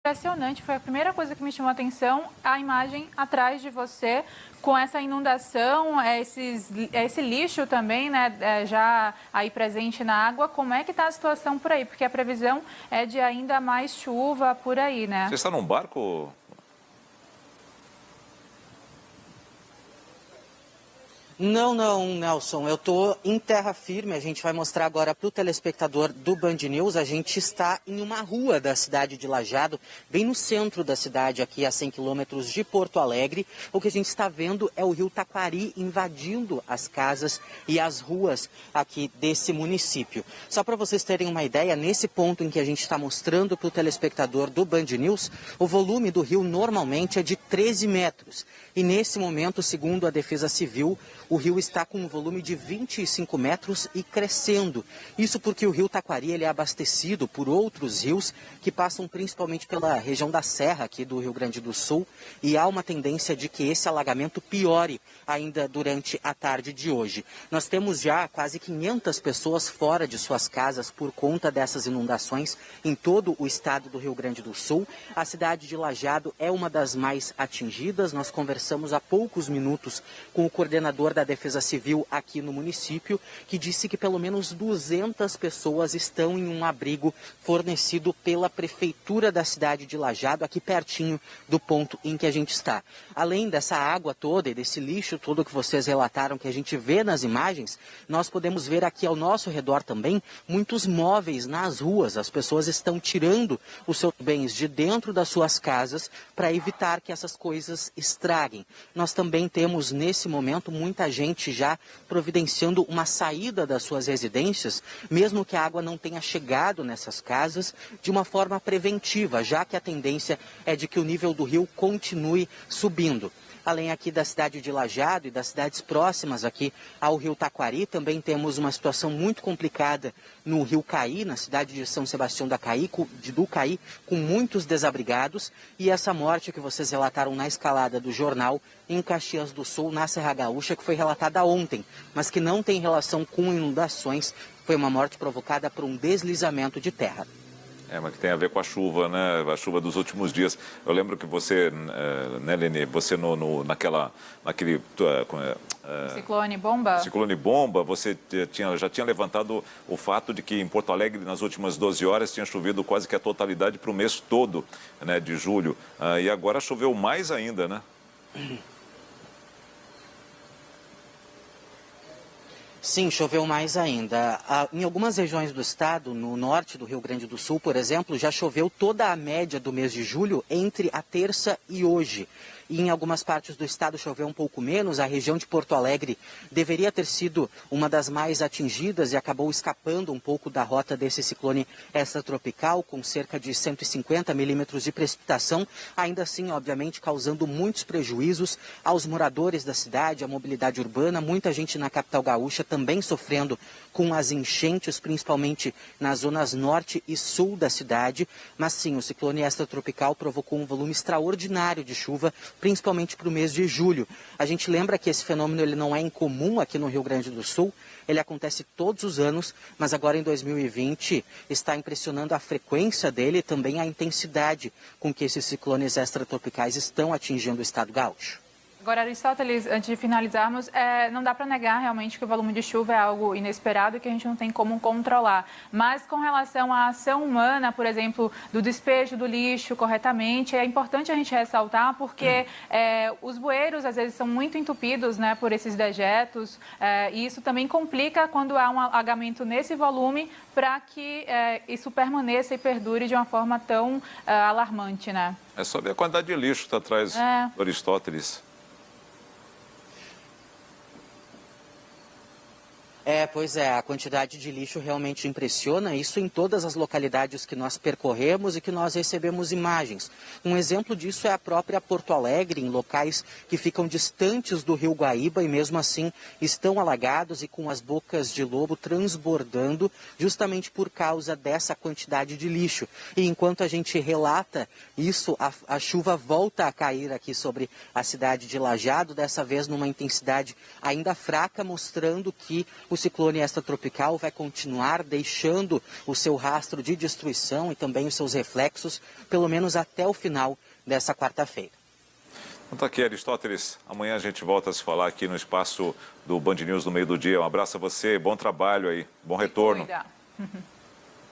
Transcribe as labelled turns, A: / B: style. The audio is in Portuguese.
A: Impressionante, foi a primeira coisa que me chamou a atenção, a imagem atrás de você, com essa inundação, esse lixo também, né, já aí presente na água. Como é que está a situação por aí? Porque a previsão é de ainda mais chuva por aí, né?
B: Você está num barco?
C: Não, Nelson, eu estou em terra firme. A gente vai mostrar agora para o telespectador do Band News. A gente está em uma rua da cidade de Lajeado, bem no centro da cidade, aqui a 100 quilômetros de Porto Alegre. O que a gente está vendo é o rio Taquari invadindo as casas e as ruas aqui desse município. Só para vocês terem uma ideia, nesse ponto em que a gente está mostrando para o telespectador do Band News, o volume do rio normalmente é de 13 metros. E nesse momento, segundo a Defesa Civil, o rio está com um volume de 25 metros e crescendo. Isso porque o rio Taquari ele é abastecido por outros rios que passam principalmente pela região da Serra aqui do Rio Grande do Sul. E há uma tendência de que esse alagamento piore ainda durante a tarde de hoje. Nós temos já quase 500 pessoas fora de suas casas por conta dessas inundações em todo o estado do Rio Grande do Sul. A cidade de Lajeado é uma das mais atingidas. Nós conversamos há poucos minutos com o coordenador da Defesa Civil aqui no município, que disse que pelo menos 200 pessoas estão em um abrigo fornecido pela Prefeitura da cidade de Lajeado, aqui pertinho do ponto em que a gente está. Além dessa água toda e desse lixo todo que vocês relataram, que a gente vê nas imagens, nós podemos ver aqui ao nosso redor também muitos móveis nas ruas. As pessoas estão tirando os seus bens de dentro das suas casas para evitar que essas coisas estraguem. Nós também temos nesse momento muita gente já providenciando uma saída das suas residências, mesmo que a água não tenha chegado nessas casas, de uma forma preventiva, já que a tendência é de que o nível do rio continue subindo. Além aqui da cidade de Lajeado e das cidades próximas aqui ao rio Taquari, também temos uma situação muito complicada no rio Caí, na cidade de São Sebastião do Caí, com muitos desabrigados. E essa morte que vocês relataram na escalada do jornal em Caxias do Sul, na Serra Gaúcha, que foi relatada ontem, mas que não tem relação com inundações, foi uma morte provocada por um deslizamento de terra.
B: Mas que tem a ver com a chuva, né? A chuva dos últimos dias. Eu lembro que você, né, Lene, você naquele
A: Ciclone bomba?
B: Ciclone bomba, você já tinha levantado o fato de que em Porto Alegre, nas últimas 12 horas, tinha chovido quase que a totalidade para o mês todo, né, de julho. E agora choveu mais ainda, né?
C: Sim, choveu mais ainda. Em algumas regiões do estado, no norte do Rio Grande do Sul, por exemplo, já choveu toda a média do mês de julho entre a terça e hoje. E em algumas partes do estado choveu um pouco menos. A região de Porto Alegre deveria ter sido uma das mais atingidas e acabou escapando um pouco da rota desse ciclone extratropical, com cerca de 150 milímetros de precipitação, ainda assim, obviamente, causando muitos prejuízos aos moradores da cidade, à mobilidade urbana. Muita gente na capital gaúcha também sofrendo com as enchentes, principalmente nas zonas norte e sul da cidade. Mas sim, o ciclone extratropical provocou um volume extraordinário de chuva, principalmente para o mês de julho. A gente lembra que esse fenômeno ele não é incomum aqui no Rio Grande do Sul, ele acontece todos os anos, mas agora em 2020 está impressionando a frequência dele e também a intensidade com que esses ciclones extratropicais estão atingindo o estado gaúcho.
A: Agora, Aristóteles, antes de finalizarmos, não dá para negar realmente que o volume de chuva é algo inesperado e que a gente não tem como controlar. Mas com relação à ação humana, por exemplo, do despejo do lixo corretamente, é importante a gente ressaltar porque os bueiros às vezes são muito entupidos, né, por esses dejetos e isso também complica quando há um alagamento nesse volume para que isso permaneça e perdure de uma forma tão alarmante, né?
B: É só ver a quantidade de lixo que está atrás do Aristóteles.
C: Pois é, a quantidade de lixo realmente impressiona, isso em todas as localidades que nós percorremos e que nós recebemos imagens. Um exemplo disso é a própria Porto Alegre, em locais que ficam distantes do Rio Guaíba e mesmo assim estão alagados e com as bocas de lobo transbordando justamente por causa dessa quantidade de lixo. E enquanto a gente relata isso, a chuva volta a cair aqui sobre a cidade de Lajeado, dessa vez numa intensidade ainda fraca, mostrando que o ciclone ciclone extratropical vai continuar deixando o seu rastro de destruição e também os seus reflexos, pelo menos até o final dessa quarta-feira.
B: Então tá aqui, Aristóteles. Amanhã a gente volta a se falar aqui no espaço do Band News no meio do dia. Um abraço a você, bom trabalho aí, bom retorno.
A: Cuida.